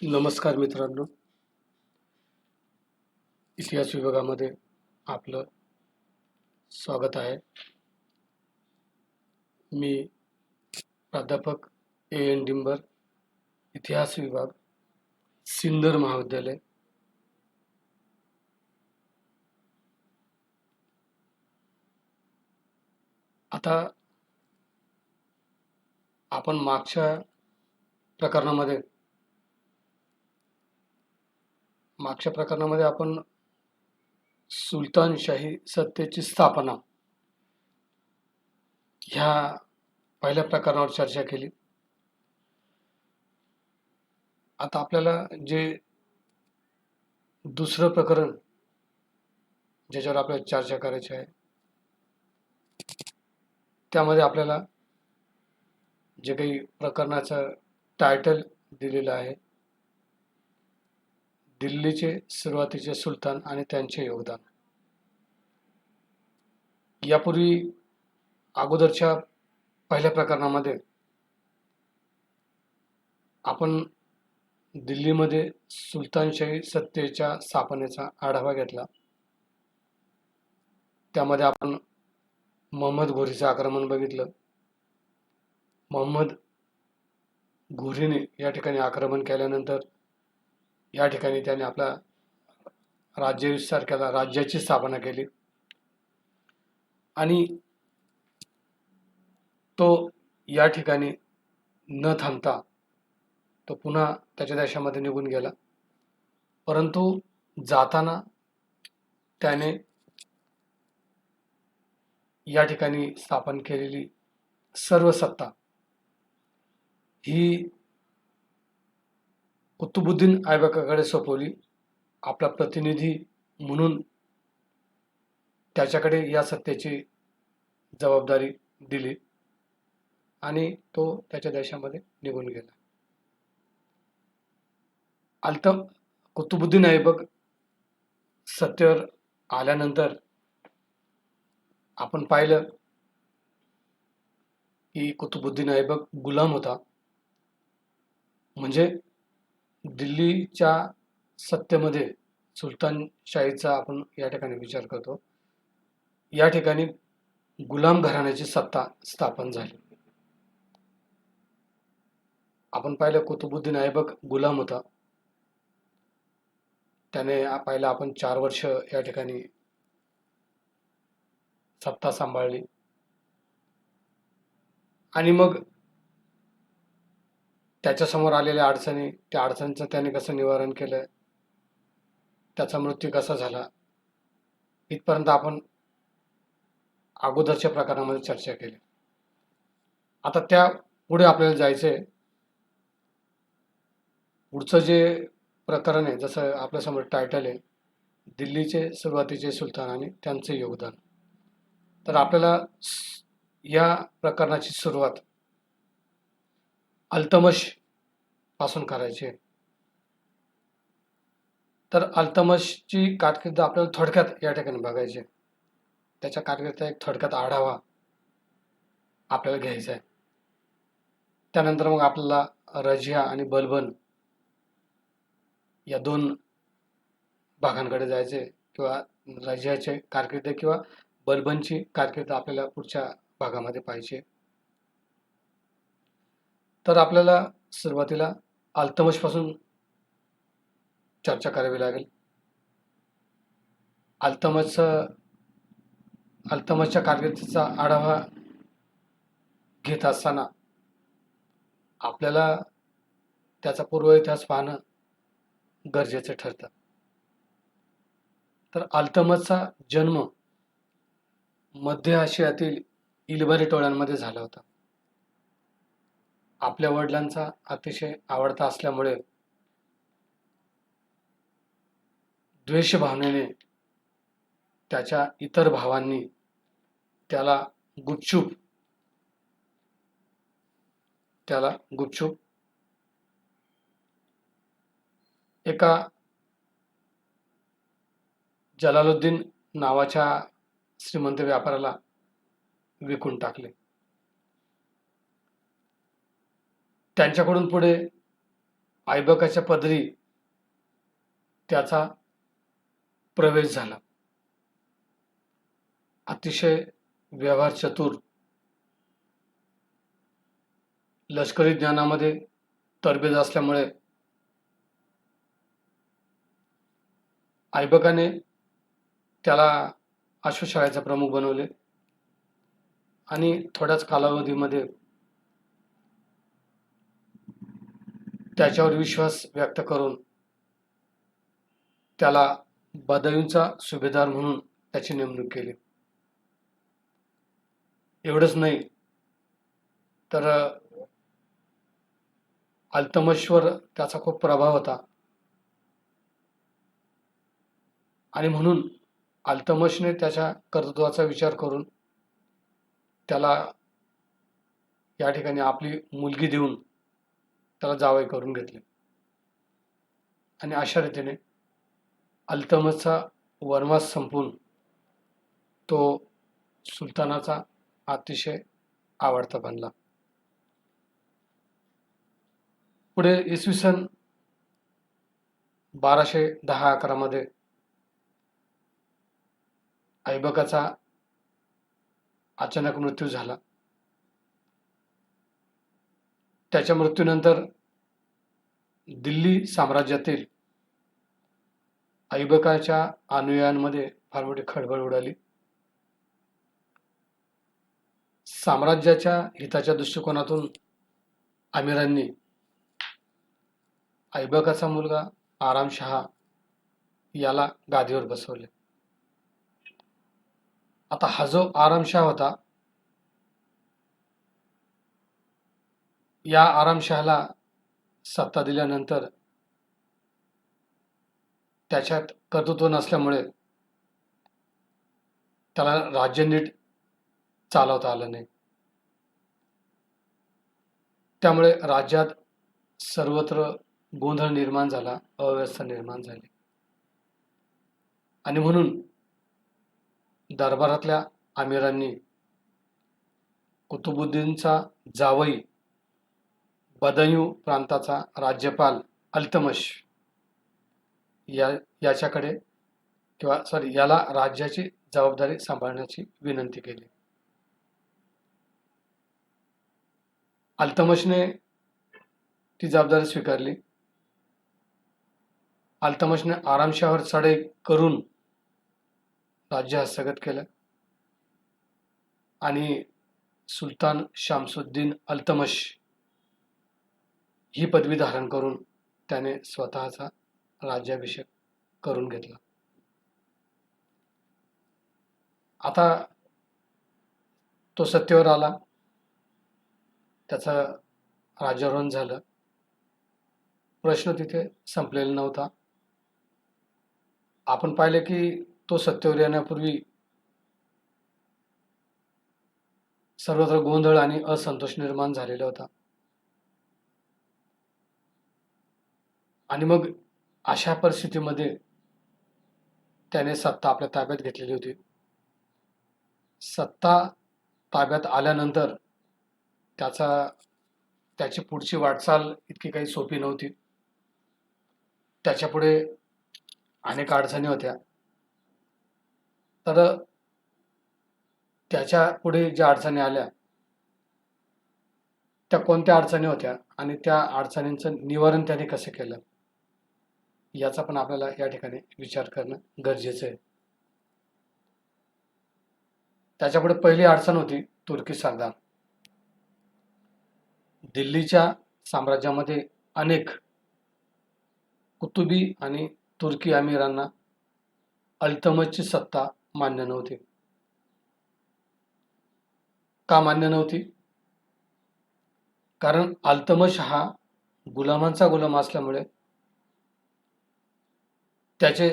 नमस्कार मित्रांनो, इतिहास विभागामध्ये आपलं स्वागत आहे. मी प्राध्यापक A.N. डिंबर, इतिहास विभाग, सिन्नर महाविद्यालय. आता आपण मागच्या प्रकरणामध्ये आपण सुलतानशाही सत्तेची स्थापना ह्या पहिल्या प्रकरणावर चर्चा केली. आता आपल्याला जे दुसरं प्रकरण ज्याच्यावर आपल्याला चर्चा करायची आहे, त्यामध्ये आपल्याला जे काही प्रकरणाचं टायटल दिलेलं आहे, दिल्लीचे सुरुवातीचे सुलतान आणि त्यांचे योगदान. यापूर्वी अगोदरच्या पहिल्या प्रकरणामध्ये आपण दिल्लीमध्ये सुलतानशाही सत्तेच्या स्थापनेचा आढावा घेतला. त्यामध्ये आपण मोहम्मद घोरीचं आक्रमण बघितलं. मोहम्मद घोरीने या ठिकाणी आक्रमण केल्यानंतर या ठिकाणी त्याने आपला राज्याविस्तार केला, राज्याची स्थापना केली आणि तो या ठिकाणी न थांबता तो पुन्हा त्याच्या देशामध्ये निघून गेला. परंतु जाताना त्याने या ठिकाणी स्थापन केलेली सर्व सत्ता ही कुतुबुद्दीन ऐबकाकडे सोपवली. आपला प्रतिनिधी म्हणून त्याच्याकडे या सत्तेची जबाबदारी दिली आणि तो त्याच्या देशामध्ये निघून गेला. कुतुबुद्दीन ऐबक सत्तेवर आल्यानंतर आपण पाहिलं की कुतुबुद्दीन ऐबक गुलाम होता. म्हणजे दिल्लीच्या सत्तेमध्ये सुलतानशाहीचा आपण या ठिकाणी विचार करतो. या ठिकाणी गुलाम घराण्याची सत्ता स्थापन झाली. आपण पाहिलं कुतुबुद्दीन ऐबक गुलाम होता. त्याने पाहिलं आपण 4 वर्ष या ठिकाणी सत्ता सांभाळली आणि मग त्याच्यासमोर आलेल्या अडचणी, त्या अडचणींचं त्याने कसं निवारण केलं, त्याचा मृत्यू कसा झाला, इथपर्यंत आपण अगोदरच्या प्रकरणामध्ये चर्चा केली. आता त्या पुढे आपल्याला जायचंय. पुढचं जे प्रकरण आहे, जसं आपल्यासमोर टायटल आहे, दिल्लीचे सुरुवातीचे सुलतान आणि त्यांचे योगदान. तर आपल्याला या प्रकरणाची सुरुवात अल्तमश पासून करायची आहे. तर अल्तमशची कारकीर्द आपल्याला थोडक्यात या ठिकाणी बघायची आहे. त्याच्या कारकिर्दीचा एक थोडक्यात आढावा आपल्याला घ्यायचा आहे. त्यानंतर मग आपल्याला रजिया आणि बलबन या 2 भागांकडे जायचे, किंवा रजियाचे कारकीर्द किंवा बलबनची कारकीर्द आपल्याला पुढच्या भागामध्ये पाहिजे. तर आपल्याला सुरुवातीला अल्तमश पासून चर्चा करावी लागेल. अल्तमशच्या कारकिर्दीचा आढावा घेत असताना आपल्याला त्याचा पूर्व इतिहास पाहणं गरजेचं ठरतं. तर अल्तमशचा जन्म मध्य आशियातील इल्बरी टोळ्यांमध्ये झाला होता. आपल्या वडिलांचा अतिशय आवडता असल्यामुळे द्वेष भावनेने त्याच्या इतर भावांनी त्याला गुपचूप एका जलालुद्दीन नावाच्या श्रीमंत व्यापाऱ्याला विकून टाकले. त्यांच्याकडून पुढे ऐबकाच्या पदरी त्याचा प्रवेश झाला. अतिशय व्यवहार चतुर, लष्करी ज्ञानामध्ये तरबेज असल्यामुळे ऐबकाने त्याला अश्वशाळेचा प्रमुख बनवले आणि थोड्याच कालावधीमध्ये त्याच्यावर विश्वास व्यक्त करून त्याला बदायूंचा सुभेदार म्हणून त्याची नेमणूक केली. एवढंच नाही तर अल्तमशवर त्याचा खूप प्रभाव होता आणि म्हणून अल्तमशने त्याच्या कर्तृत्वाचा विचार करून त्याला या ठिकाणी आपली मुलगी देऊन त्याला जावई करून घेतले आणि अशा रीतीने अल्तमशचा वनवास संपून तो सुलतानाचा अतिशय आवडता बनला. पुढे इसवी सन 1210-11 मध्ये ऐबकाचा अचानक मृत्यू झाला. त्याच्या मृत्यूनंतर दिल्ली साम्राज्यातील ऐबकाच्या अनुयायांमध्ये फार मोठी खळबळ उडाली. साम्राज्याच्या हिताच्या दृष्टिकोनातून आमिरांनी ऐबकाचा मुलगा आरामशहा याला गादीवर बसवले. आता हा जो आरामशहा होता, या आरामशहाला सत्ता दिल्यानंतर त्याच्यात कर्तृत्व नसल्यामुळे त्याला राज्य नीट चालवता आलं नाही. त्यामुळे राज्यात सर्वत्र गोंधळ निर्माण झाला, अव्यवस्था निर्माण झाली आणि म्हणून दरबारातल्या आमिरांनी कुतुबुद्दीनचा जावई बदायूं प्रांताचा राज्यपाल अल्तमश याच्याकडे याला राज्याची जबाबदारी सांभाळण्याची विनंती केली. अल्तमशने ती जबाबदारी स्वीकारली. अल्तमशने आरामशहावर चढाई करून राज्य हस्तगत केलं आणि सुलतान शामसुद्दीन अल्तमश ही पदवी धारण करून त्याने स्वतःचा राज्याभिषेक करून घेतला. आता तो सत्तेवर आला, त्याचं राज्यारोहण झालं. प्रश्न तिथे संपलेला नव्हता. आपण पाहिले की तो सत्तेवर येण्यापूर्वी सर्वत्र गोंधळ आणि असंतोष निर्माण झालेला होता आणि मग अशा परिस्थितीमध्ये त्याने सत्ता आपल्या ताब्यात घेतलेली होती. सत्ता ताब्यात आल्यानंतर त्याची पुढची वाटचाल इतकी काही सोपी नव्हती. त्याच्यापुढे अनेक अडचणी होत्या. तर त्याच्या पुढे ज्या अडचणी आल्या त्या कोणत्या अडचणी होत्या आणि त्या अडचणींचं निवारण त्याने कसं केलं याचा पण आपल्याला या ठिकाणी विचार करणं गरजेचं आहे. त्याच्यापुढे पहिली अडचण होती तुर्की सरदार. दिल्लीच्या साम्राज्यामध्ये अनेक कुतुबी आणि तुर्की अमीरांना अल्तमशची सत्ता मान्य नव्हती. का मान्य नव्हती? कारण अल्तमश हा गुलामांचा गुलाम असल्यामुळे त्याचे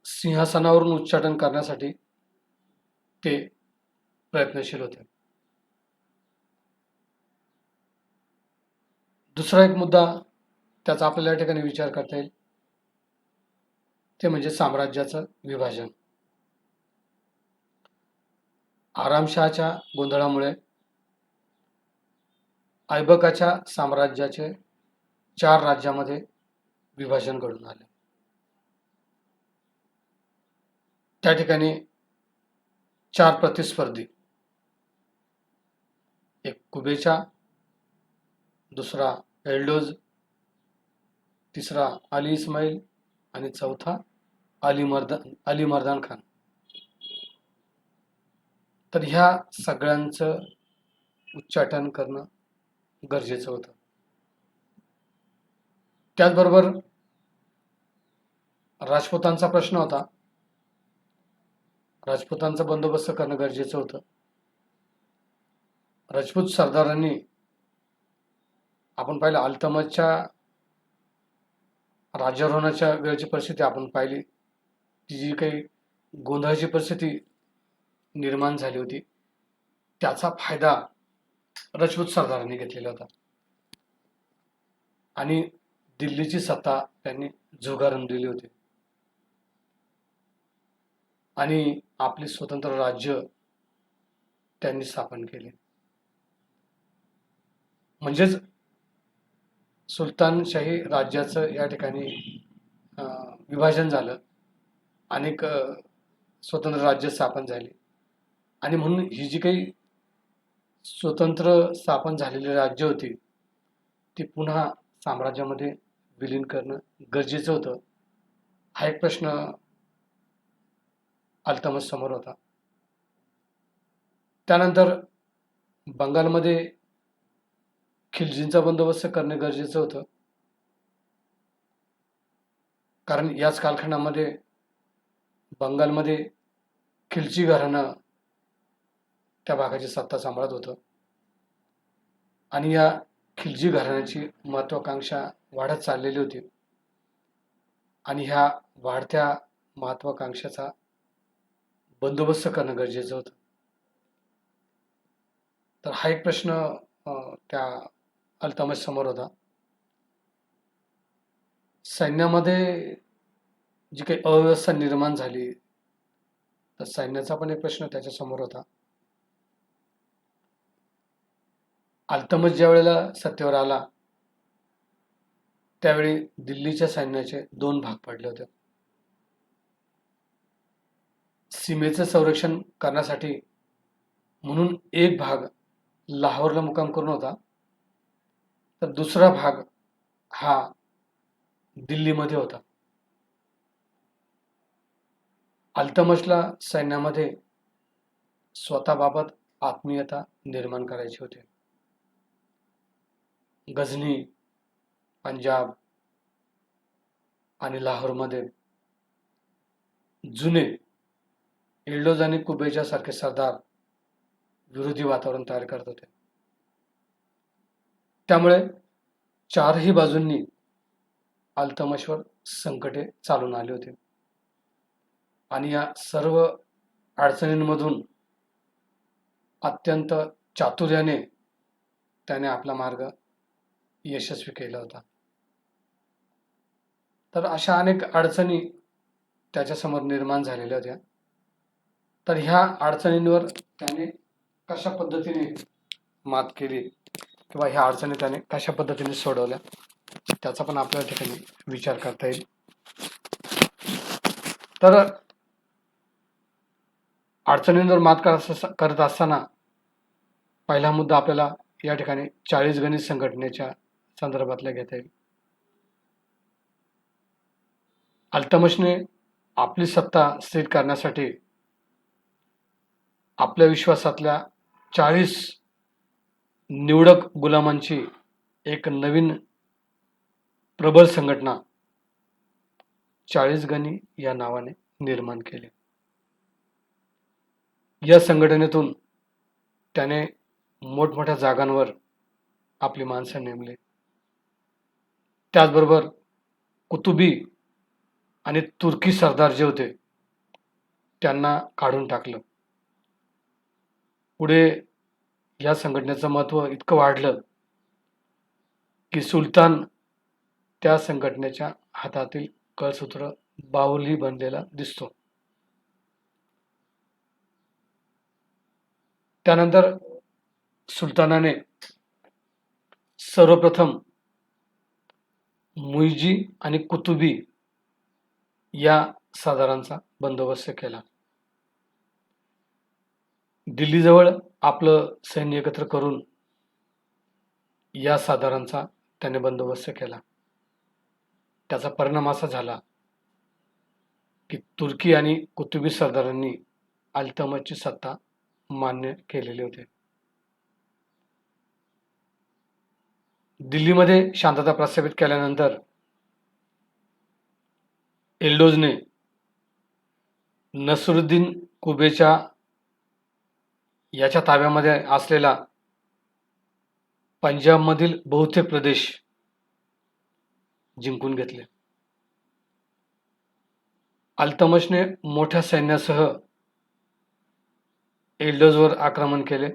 सिंहासनावरून उच्चाटन करण्यासाठी ते प्रयत्नशील होते. दुसरा एक मुद्दा त्याचा आपल्याला या ठिकाणी विचार करता येईल ते म्हणजे साम्राज्याचं विभाजन. आरामशहाच्या गोंधळामुळे ऐबकाच्या साम्राज्याचे 4 राज्यामध्ये विभाजन घडून आले. त्या ठिकाणी 4 प्रतिस्पर्धी, एक कुबेचा, दुसरा एल्डोज, तिसरा अली इस्माईल आणि चौथा अली मर्दान खान. तर ह्या सगळ्यांचं उच्चाटन करणं गरजेचं होतं. त्याचबरोबर राजपुतांचा प्रश्न होता. राजपुतांचा बंदोबस्त करणं गरजेचं होतं. राजपूत सरदारांनी आपण पाहिलं, अल्तमशच्या राज्यारोहणाच्या वेळची परिस्थिती आपण पाहिली. ती जी काही गोंधळाची परिस्थिती निर्माण झाली होती, त्याचा फायदा राजपूत सरदारांनी घेतलेला होता आणि दिल्लीची सत्ता त्यांनी झुगारून दिली होती आणि आपले स्वतंत्र राज्य त्यांनी स्थापन केले. म्हणजेच सुलतानशाही राज्याचं या ठिकाणी विभाजन झालं, अनेक स्वतंत्र राज्य स्थापन झाली आणि म्हणून ही जी काही स्वतंत्र स्थापन झालेली राज्य होती ती पुन्हा साम्राज्यामध्ये विलीन करणं गरजेचं होतं. हा एक प्रश्न अल्तमश समोर होता. त्यानंतर बंगालमध्ये खिलजींचा बंदोबस्त करणे गरजेचं होतं, कारण याच कालखंडामध्ये बंगालमध्ये खिलजी घराणं त्या भागाची सत्ता सांभाळत होतं आणि या खिलजी घराण्याची महत्वाकांक्षा वाढत चाललेली होती आणि ह्या वाढत्या महत्वाकांक्षेचा बंदोबस्त करणं गरजेचं होतं. तर हा एक प्रश्न त्या अल्तमश समोर होता. सैन्यामध्ये जी काही अव्यवस्था निर्माण झाली, तर सैन्याचा पण एक प्रश्न त्याच्यासमोर होता. अल्तमश ज्या वेळेला सत्तेवर आला त्यावेळी दिल्लीच्या सैन्याचे 2 भाग पडले होते. सीमेचं संरक्षण करण्यासाठी म्हणून एक भाग लाहोरला मुक्काम करून होता, तर दुसरा भाग हा दिल्लीमध्ये होता. अल्तमशला सैन्यामध्ये स्वतःबाबत आत्मीयता निर्माण करायची होती. गझनी, पंजाब आणि लाहोरमध्ये जुने एल्डोज आणि कुबेजा सारखे सरदार विरोधी वातावरण तयार करत होते. त्यामुळे चारही बाजूंनी अल्तमशवर संकटे चालून आली होती आणि या सर्व अडचणींमधून अत्यंत चातुर्याने त्याने आपला मार्ग यशस्वी केला होता. तर अशा अनेक अडचणी त्याच्यासमोर निर्माण झालेल्या होत्या. तर ह्या अडचणींवर त्याने कशा पद्धतीने मात केली किंवा ह्या अडचणी त्याने कशा पद्धतीने सोडवल्या, त्याचा पण आपल्या ठिकाणी विचार करता येईल. तर अडचणींवर मात करत असताना पहिला मुद्दा आपल्याला या ठिकाणी 40 गणित संघटनेच्या संदर्भातला घेता येईल. अल्तमशने आपली सत्ता स्थिर करण्यासाठी आपल्या विश्वासातल्या 40 निवडक गुलामांची एक नवीन प्रबळ संघटना 40 गणी या नावाने निर्माण केली. या संघटनेतून त्याने मोठमोठ्या जागांवर आपली माणसं नेमली. त्याचबरोबर कुतुबी आणि तुर्की सरदार जे होते त्यांना काढून टाकलं. पुढे या संघटनेचं महत्त्व इतकं वाढलं की सुलतान त्या संघटनेच्या हातातील कळसूत्र बाहुली बनलेला दिसतो. त्यानंतर सुलतानाने सर्वप्रथम मुईजी आणि कुतुबी या सरदारांचा बंदोबस्त केला. दिल्लीजवळ आपलं सैन्य एकत्र करून या सरदारांचा त्याने बंदोबस्त केला. त्याचा परिणाम असा झाला की तुर्की आणि कुतुबी सरदारांनी अल्तमशची सत्ता मान्य केलेली होती. दिल्लीमध्ये शांतता प्रस्थापित केल्यानंतर एल्डोजने नसरुद्दीन कुबेच्या याच्या ताब्यामध्ये असलेला पंजाबमधील बहुतेक प्रदेश जिंकून घेतले. अल्तमशने मोठ्या सैन्यासह एल्डोजवर आक्रमण केले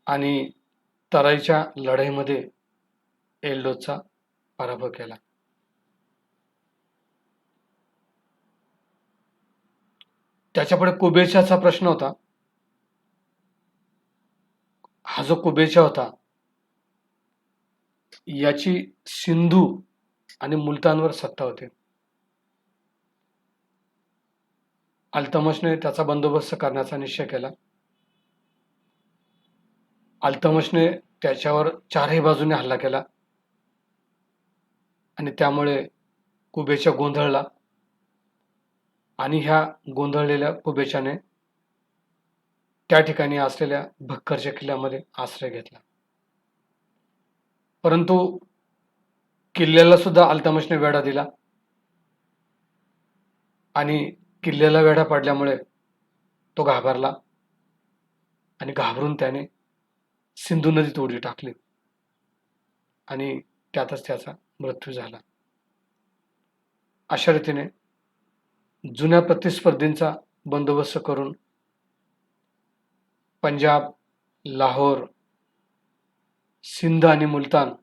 आणि तराईच्या लढाईमध्ये एल्डोजचा पराभव केला. त्याच्यापुढे कुबेच्याचा प्रश्न होता. हा जो कुबेचा होता याची सिंधू आणि मुलतानवर सत्ता होती. अल्तमशने त्याचा बंदोबस्त करण्याचा निश्चय केला. अल्तमशने त्याच्यावर चारही बाजूने हल्ला केला आणि त्यामुळे कुबेचा गोंधळला आणि ह्या गोंधळलेल्या कुबेच्याने त्या ठिकाणी असलेल्या भक्करच्या किल्ल्यामध्ये आश्रय घेतला. परंतु किल्ल्याला सुद्धा अल्तमशने वेढा दिला आणि किल्ल्याला वेढा पडल्यामुळे तो घाबरला आणि घाबरून त्याने सिंधू नदीत उडी टाकली आणि त्यातच त्याचा मृत्यू झाला. अशा रीतीने जुन्या प्रतिस्पर्धींचा बंदोबस्त करून पंजाब, लाहोर, सिंध आणि मुलतान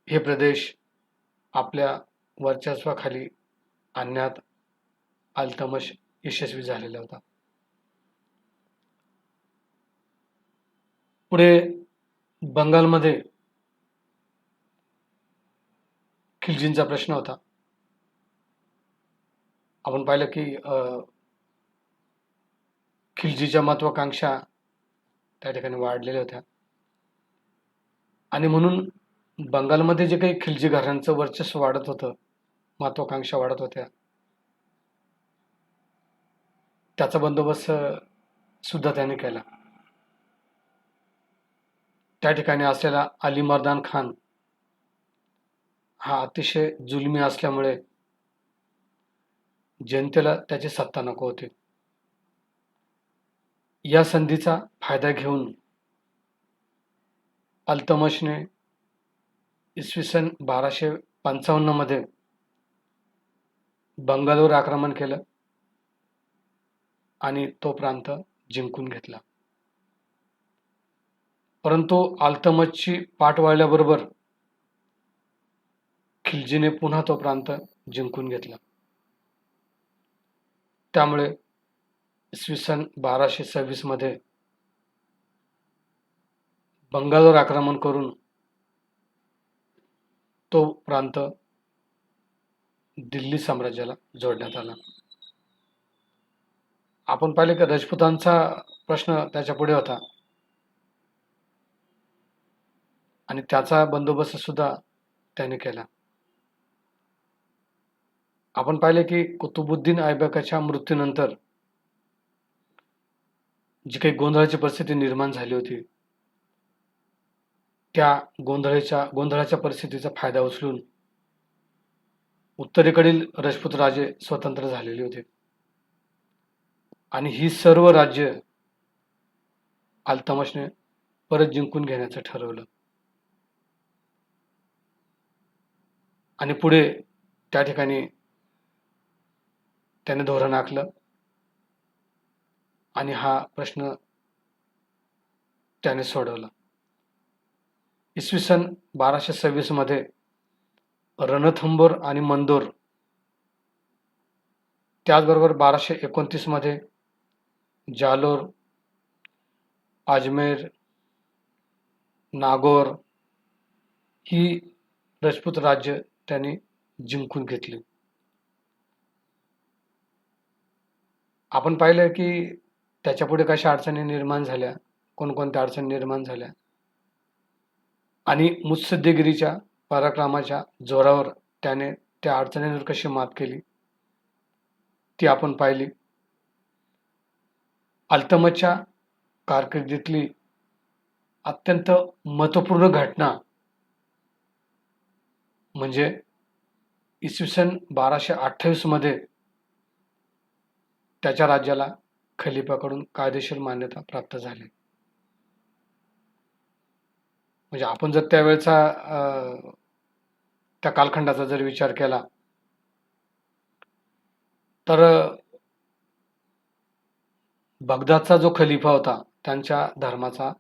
हे प्रदेश आपल्या वर्चस्वाखाली आणण्यात अल्तमश यशस्वी झालेला होता. पुढे बंगालमध्ये खिलजींचा प्रश्न होता. आपण पाहिलं की खिलजीच्या महत्वाकांक्षा त्या ठिकाणी वाढलेल्या होत्या आणि म्हणून बंगालमध्ये जे काही खिलजी घराण्यांचं वर्चस्व वाढत होतं, महत्वाकांक्षा वाढत होत्या, त्याचा बंदोबस्त सुद्धा त्याने केला. त्या ठिकाणी असलेला अली मर्दान खान हा अतिशय जुलमी असल्यामुळे जनतेला त्याची सत्ता नको होती. या संधीचा फायदा घेऊन अल्तमशने इसवी सन 1255 मध्ये बंगालवर आक्रमण केलं आणि तो प्रांत जिंकून घेतला. परंतु अल्तमशची पाठ वाढल्याबरोबर खिलजीने पुन्हा तो प्रांत जिंकून घेतला. त्यामुळे इसवी सन 1226 मध्ये बंगालवर आक्रमण करून तो प्रांत दिल्ली साम्राज्याला जोडण्यात आला. आपण पाहिले की राजपुतांचा प्रश्न त्याच्या पुढे होता आणि त्याचा बंदोबस्त सुद्धा त्याने केला. आपण पाहिले की कुतुबुद्दीन ऐबकाच्या मृत्यूनंतर जी काही गोंधळाची परिस्थिती निर्माण झाली होती, त्या गोंधळाच्या परिस्थितीचा फायदा उचलून उत्तरेकडील राजपूत राजे स्वतंत्र झालेले होते आणि ही सर्व राज्य अल्तमशने परत जिंकून घेण्याचं ठरवलं आणि पुढे त्या ठिकाणी त्याने धोरण आखलं आणि हा प्रश्न त्याने सोडवला. इसवी सन 1226 मध्ये रणथंबोर आणि मंदोर, त्याचबरोबर 1229 मध्ये जालोर, अजमेर, नागौर ही राजपूत राज्य त्याने जिंकून घेतली. आपण पाहिलं की त्याच्यापुढे कशा अडचणी निर्माण झाल्या, कोणकोणत्या अडचणी निर्माण झाल्या आणि मुत्सद्देगिरीच्या पराक्रमाच्या जोरावर त्याने त्या अडचणींवर कशी मात केली ती आपण पाहिली. अल्तमशच्या कारकिर्दीतली अत्यंत महत्त्वपूर्ण घटना म्हणजे इसवी सन 1228 मध्ये त्याच्या राज्याला खलिफाकडून कायदेशीर मान्यता प्राप्त झाली. म्हणजे आपण जर त्यावेळेचा त्या कालखंडाचा जर विचार केला तर बगदादचा जो खलिफा होता त्यांच्या धर्माचा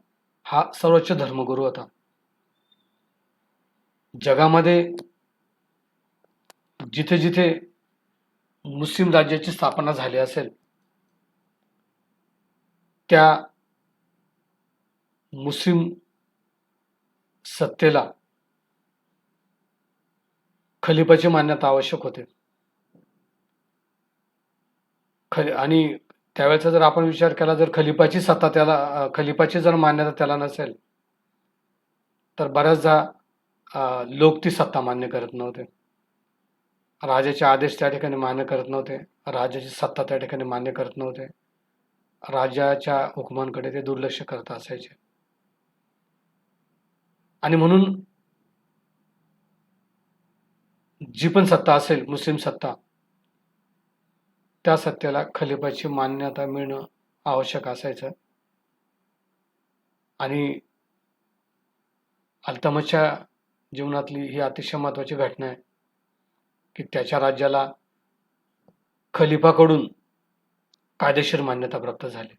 हा सर्वोच्च धर्मगुरू होता. जगामध्ये जिथे जिथे मुस्लिम राज्याची स्थापना झाली असेल त्या मुस्लिम सत्तेला खलिफाची मान्यता आवश्यक होते. आणि त्यावेळेचा जर आपण विचार केला जर खलिफाची सत्ता त्याला खलिफाची जर मान्यता त्याला नसेल तर बऱ्याचदा लोक ती सत्ता मान्य करत नव्हते. राजाचे आदेश त्या ठिकाणी मान्य करत नव्हते, राजाची सत्ता त्या ठिकाणी मान्य करत नव्हते, राजाच्या हुकुमांकडे ते दुर्लक्ष करत असायचे. आणि म्हणून जी पण सत्ता असेल मुस्लिम सत्ता त्या सत्तेला खलिफाची मान्यता मिळणं आवश्यक असायचं. आणि अल्तमशच्या जीवनातली ही अतिशय महत्त्वाची घटना आहे की त्याच्या राज्याला खलिफाकडून कायदेशीर मान्यता प्राप्त झाली.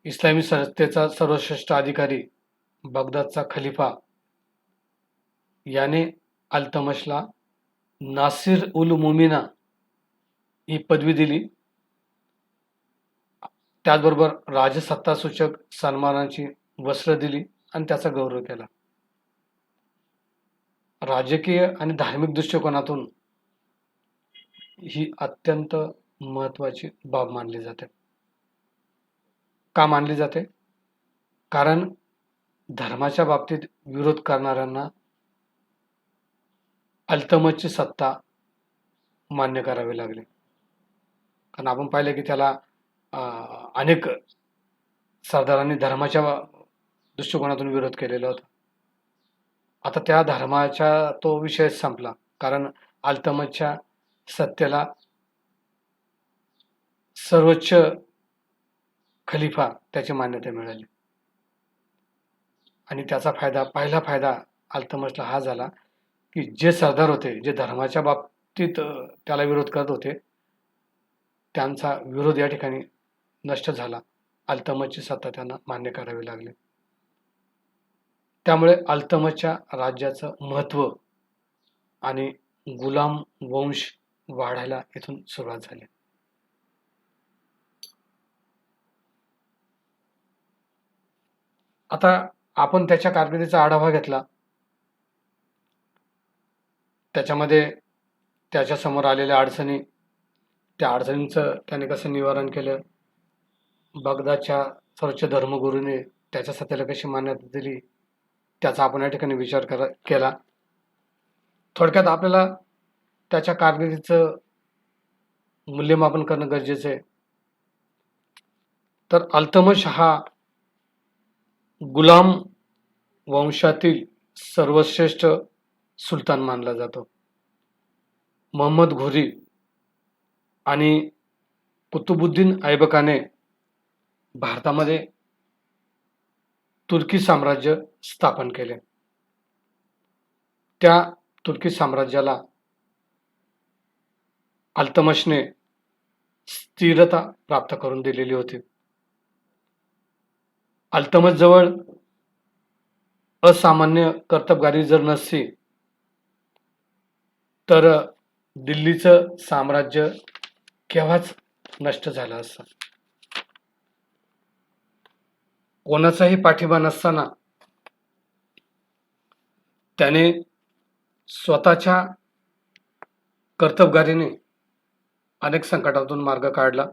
इस्लामी सत्तेचा सर्वश्रेष्ठ अधिकारी बगदादचा खलिफा याने अल्तमशला नासिर उल मुमिना ही पदवी दिली. त्याचबरोबर राजसत्तासूचक सन्मानाची वस्त्र दिली आणि त्याचा गौरव केला. राजकीय आणि धार्मिक दृष्टिकोनातून ही अत्यंत महत्त्वाची बाब मानली जाते. का मानली जाते? कारण धर्माच्या बाबतीत विरोध करणाऱ्यांना अल्तमशची सत्ता मान्य करावी लागली. कारण आपण पाहिलं की त्याला अनेक सरदारांनी धर्माच्या दृष्टिकोनातून विरोध केलेला होता. आता त्या धर्माचा तो विषयच संपला कारण अल्तमशच्या सत्तेला सर्वोच्च खलिफा त्याची मान्यता मिळाली. आणि त्याचा पहिला फायदा अल्तमशला हा झाला की जे सरदार होते जे धर्माच्या बाबतीत त्याला विरोध करत होते त्यांचा विरोध या ठिकाणी नष्ट झाला. अल्तमशची सत्ता त्यांना मान्य करावी लागली. त्यामुळे अल्तमशच्या राज्याचं महत्त्व आणि गुलाम वंश वाढायला इथून सुरुवात झाली. आता आपण त्याच्या कारकिर्दीचा आढावा घेतला. त्याच्यामध्ये त्याच्यासमोर आलेल्या अडचणी, त्या अडचणींचं त्याने कसं निवारण केलं, बगदादच्या सर्वोच्च धर्मगुरूने त्याच्या सत्तेला कशी मान्यता दिली त्याचा आपण या ठिकाणी विचार केला. थोडक्यात आपल्याला त्याच्या कारकिर्दीचं मूल्यमापन करणं गरजेचं आहे. तर अल्तमश हा गुलाम वंशातील सर्वश्रेष्ठ सुलतान मानला जातो. मोहम्मद घोरी आणि कुतुबुद्दीन ऐबकाने भारतामध्ये तुर्की साम्राज्य स्थापन केले. त्या तुर्की साम्राज्याला अल्तमशने स्थिरता प्राप्त करून दिलेली होती. अल्तमश जवळ असामान्य कर्तबगारी जर नसती तर दिल्लीचं साम्राज्य केव्हाच नष्ट झालं असतं. कोणाचाही पाठिंबा नसताना त्याने स्वतःच्या कर्तबगारीने अनेक संकटातून मार्ग काढला.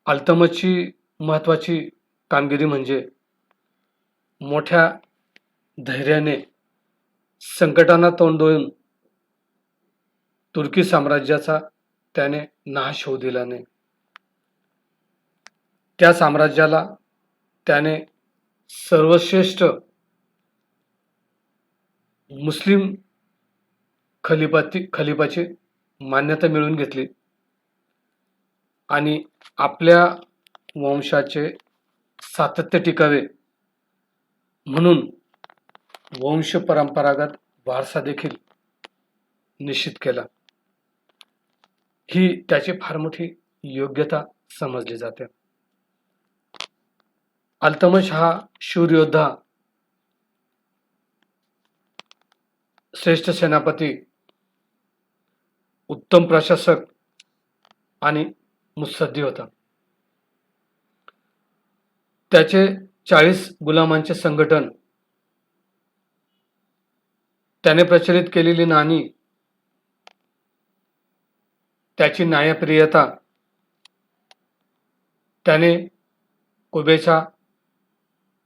अल्तमशची महत्त्वाची कामगिरी म्हणजे मोठ्या धैर्याने संकटांना तोंड देऊन तुर्की साम्राज्याचा त्याने नाश होऊ दिला नाही. त्या साम्राज्याला त्याने सर्वश्रेष्ठ मुस्लिम खलिफाची मान्यता मिळवून घेतली आणि आपल्या वंशाचे सातत्य टिकावे म्हणून वंश परंपरागत वारसा देखील निश्चित केला. ही त्याची फार मोठी योग्यता समजली जाते. अल्तमश हा शूर योद्धा, श्रेष्ठ सेनापती, उत्तम प्रशासक आणि मुत्सद्दी होता. त्याचे 40 गुलामांचे संघटन, त्याने प्रचलित केलेली नाणी, त्याची न्यायप्रियता, त्याने कुबेचा,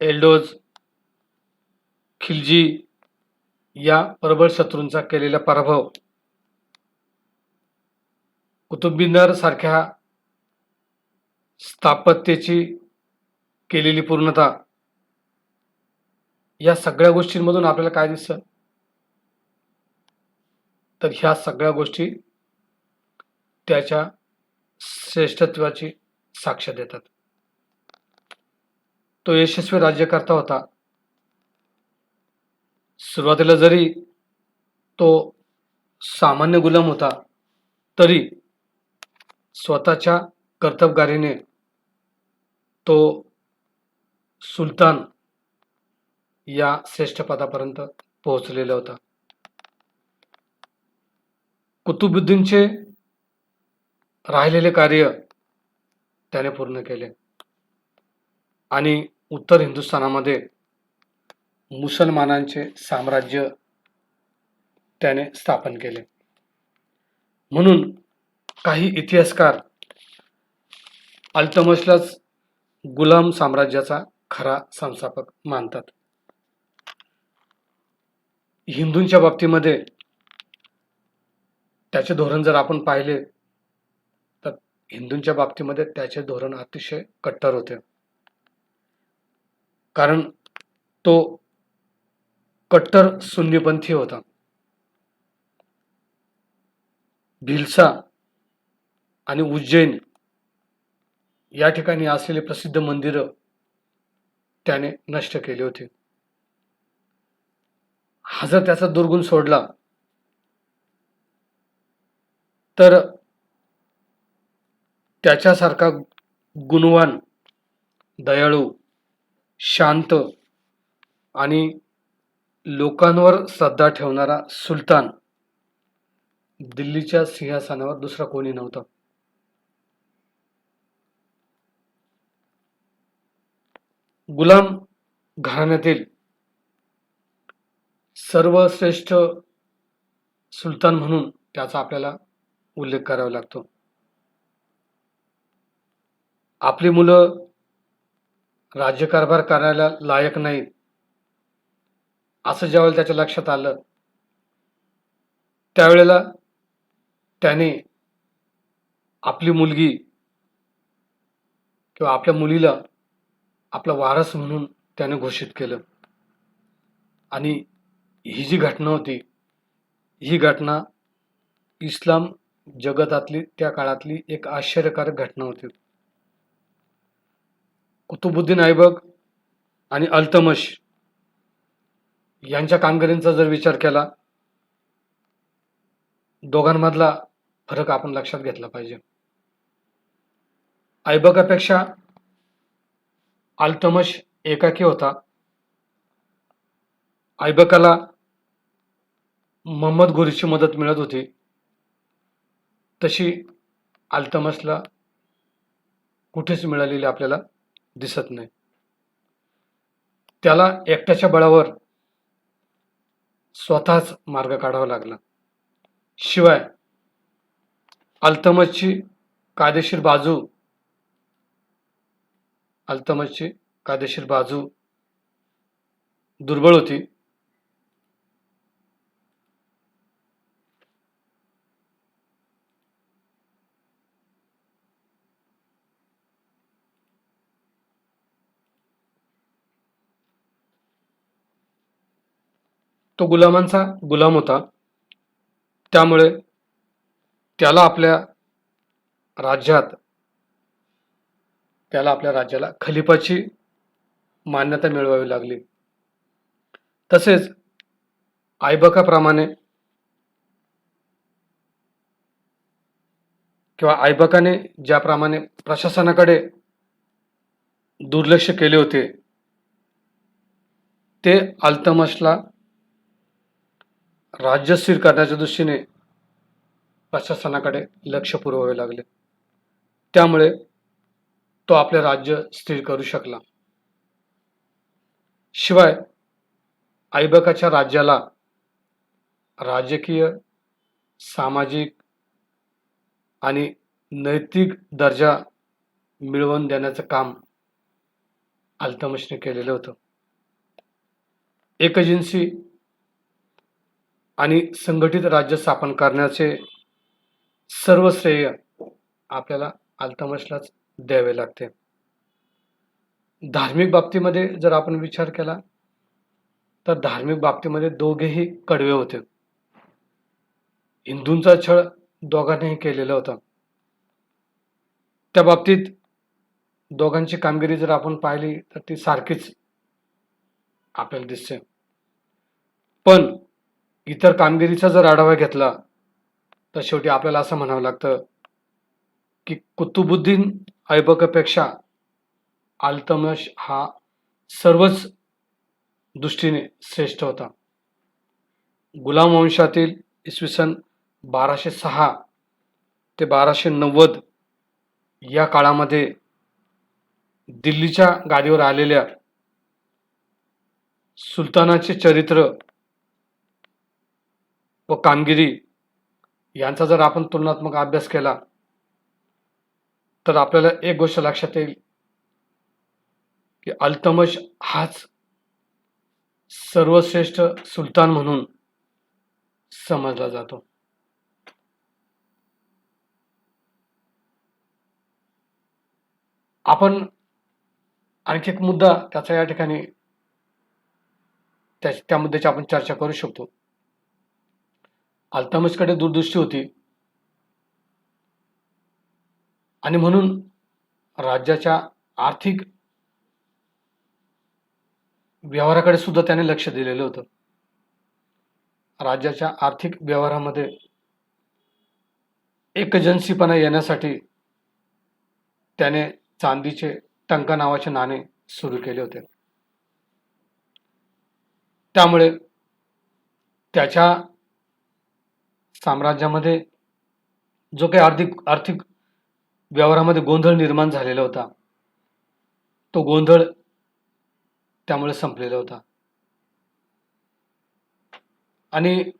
एल्डोज, खिल्जी या प्रबळ शत्रूंचा केलेला पराभव, कुतुब मिनार सारख्या स्थापत्येची केलेली पूर्णता, या सगळ्या गोष्टींमधून आपल्याला काय दिसतं, तर ह्या सगळ्या गोष्टी त्याच्या श्रेष्ठत्वाची साक्ष देतात. तो यशस्वी राज्यकर्ता होता. सुरुवातीला जरी तो सामान्य गुलाम होता, तरी स्वतःच्या कर्तबगारीने तो सुलतान या श्रेष्ठ पदापर्यंत पोहोचलेला होता. कुतुबुद्दीनचे राहिलेले कार्य त्याने पूर्ण केले आणि उत्तर हिंदुस्थानामध्ये मुसलमानांचे साम्राज्य त्याने स्थापन केले. म्हणून काही इतिहासकार अल्तमशलाच गुलाम साम्राज्याचा खरा संस्थापक मानतात. हिंदूंच्या बाबतीमध्ये त्याचे धोरण जर आपण पाहिले तर हिंदूंच्या बाबतीमध्ये त्याचे धोरण अतिशय कट्टर होते. कारण तो कट्टर सुन्नीपंथी होता. भिल्सा आणि उज्जैन या ठिकाणी असलेली प्रसिद्ध मंदिरं त्याने नष्ट केली होती. हा जर त्याचा दुर्गुण सोडला तर त्याच्यासारखा गुणवान, दयाळू, शांत आणि लोकांवर श्रद्धा ठेवणारा सुलतान दिल्लीच्या सिंहासनावर दुसरा कोणी नव्हता. गुलाम घराण्यातील सर्वश्रेष्ठ सुलतान म्हणून त्याचा आपल्याला उल्लेख करावा लागतो. आपली मुलं राज्यकारभार करायला लायक नाहीत असं ज्यावेळेला त्याच्या लक्षात आलं, त्यावेळेला त्याने आपली मुलगी किंवा आपल्या मुलीला आपला वारस म्हणून त्याने घोषित केलं. आणि ही जी घटना होती, ही घटना इस्लाम जगतातली त्या काळातली एक आश्चर्यकारक घटना होती. कुतुबुद्दीन ऐबक आणि अल्तमश यांच्या कामगिरीचा जर विचार केला, दोघांमधला फरक आपण लक्षात घेतला पाहिजे. ऐबकापेक्षा अल्तमश एकाकी होता. ऐबकाला मोहम्मद घोरीची मदत मिळत होती, तशी अल्तमशला कुठेच मिळालेली आपल्याला दिसत नाही. त्याला एकट्याच्या बळावर स्वतःच मार्ग काढावा लागला. शिवाय अल्तमशची कायदेशीर बाजू अल्तमशची कायदेशीर बाजू दुर्बळ होती. तो गुलामांचा गुलाम होता. त्यामुळे त्याला आपल्या राज्यात आपल्या राज्याला खलिफाची मान्यता मिळवावी लागली. तसेच ऐबकाप्रमाणे किंवा ऐबकाने ज्याप्रमाणे प्रशासनाकडे दुर्लक्ष केले होते, ते अल्तमशला राज्य स्थिर करण्याच्या दृष्टीने प्रशासनाकडे लक्ष पुरवावे लागले. त्यामुळे तो आपले राज्य स्थिर करू शकला. शिवाय ऐबकाच्या राज्याला राजकीय, सामाजिक आणि नैतिक दर्जा मिळवून देण्याचं काम अल्तमशने केलेलं होतं. एकजिन्सी आणि संघटित राज्य स्थापन करण्याचे सर्व श्रेय आपल्याला अल्तमशलाच द्यावे लागते. धार्मिक बाबतीमध्ये जर आपण विचार केला तर धार्मिक बाबतीमध्ये दोघेही कडवे होते. हिंदूंचा छळ दोघांनीही केलेला होता. त्या बाबतीत दोघांची कामगिरी जर आपण पाहिली तर ती सारखीच आपल्याला दिसते. पण इतर कामगिरीचा जर आढावा घेतला तर शेवटी आपल्याला असं म्हणावं लागतं की कुतुबुद्दीन ऐबकपेक्षा अल्तमश हा सर्वच दृष्टीने श्रेष्ठ होता. गुलाम वंशातील इसवी सन 1206 ते 1290 या काळामध्ये दिल्लीच्या गादीवर आलेल्या सुलतानाचे चरित्र व कामगिरी यांचा जर आपण तुलनात्मक अभ्यास केला तर आपल्याला एक गोष्ट लक्षात येईल की अल्तमश हाच सर्वश्रेष्ठ सुलतान म्हणून समजला जातो. आपण आणखी एक मुद्दा त्याचा या ठिकाणी त्या मुद्द्याची आपण चर्चा करू शकतो. अल्तमशकडे दूरदृष्टी होती आणि म्हणून राज्याच्या आर्थिक व्यवहाराकडे सुद्धा त्याने लक्ष दिलेलं होतं. राज्याच्या आर्थिक व्यवहारामध्ये एकजन्सीपणा येण्यासाठी त्याने चांदीचे टंका नावाचे नाणे सुरू केले होते. त्यामुळे त्याच्या साम्राज्यामध्ये जो काही आर्थिक व्यवहारामध्ये गोंधळ निर्माण झालेला होता, तो गोंधळ त्यामुळे संपलेला होता. आणि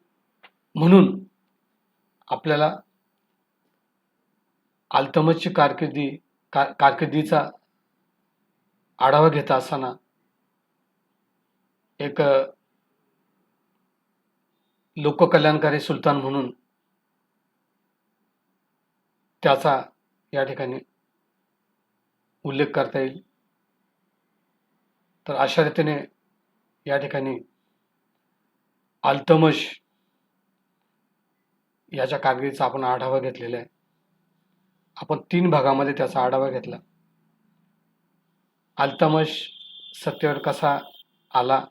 म्हणून आपल्याला अल्तमशची कारकिर्दीचा आढावा घेत असताना एक लोककल्याणकारी सुलतान म्हणून त्याचा या ठिकाणी उल्लेख करता येईल. तर अशा रीतीने या ठिकाणी अल्तमश याच्या कामगिरीचा आपण आढावा घेतलेला आहे. आपण 3 भागामध्ये त्याचा आढावा घेतला. अल्तमश सत्तेवर कसा आला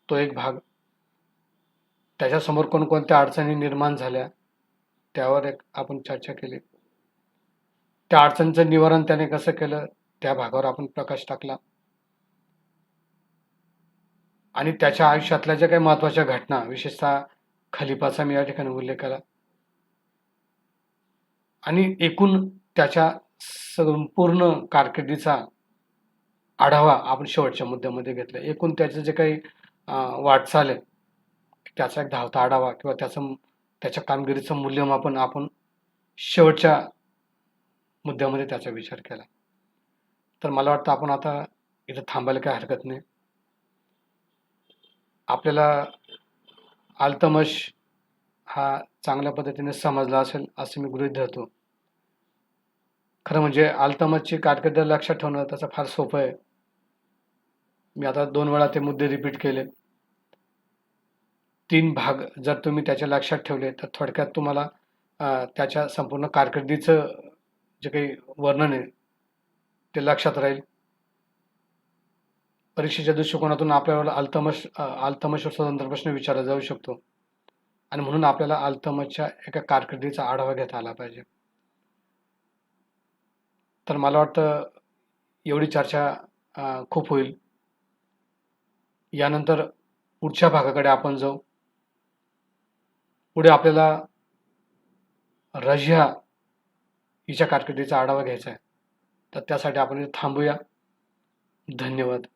तो एक भाग, त्याच्यासमोर कोणकोणत्या अडचणी निर्माण झाल्या त्यावर एक आपण चर्चा केली. त्या अडचणीचं निवारण त्याने कसं केलं त्या भागावर आपण प्रकाश टाकला. आणि त्याच्या आयुष्यातल्या ज्या काही महत्त्वाच्या घटना, विशेषतः खलिफाचा मी या ठिकाणी उल्लेख केला. आणि एकूण त्याच्या संपूर्ण कारकिर्दीचा आढावा आपण शेवटच्या मुद्द्यामध्ये घेतला. एकूण त्याचं जे काही वाटचाल आहे, त्याचा एक धावता आढावा किंवा त्याच्या कामगिरीचं मूल्यमापन आपण शेवटच्या मुद्द्यामध्ये त्याचा विचार केला. तर मला वाटतं आपण आता इथं थांबायला काही हरकत नाही. आपल्याला अल्तमश हा चांगल्या पद्धतीने समजला असेल असं मी गृहीत धरतो. खरं म्हणजे अल्तमशची कारकीर्द लक्षात ठेवणं त्याचं फार सोपं आहे. मी आता 2 वेळा ते मुद्दे रिपीट केले. 3 भाग जर तुम्ही त्याच्या लक्षात ठेवले, तर थोडक्यात तुम्हाला त्याच्या संपूर्ण कारकिर्दीचं जे काही वर्णन आहे, ते लक्षात राहील. परीक्षेच्या दृष्टिकोनातून आपल्याला अल्तमशवर स्वतंत्र प्रश्न विचारला जाऊ शकतो आणि म्हणून आपल्याला अल्तमशच्या एका कारकिर्दीचा आढावा घेता आला पाहिजे. तर मला वाटतं एवढी चर्चा खूप होईल. यानंतर पुढच्या भागाकडे आपण जाऊ. पुढे आपल्याला रझिया हिच्या कारकिर्दीचा आढावा घ्यायचा आहे. तर त्यासाठी आपण इथे थांबूया. धन्यवाद.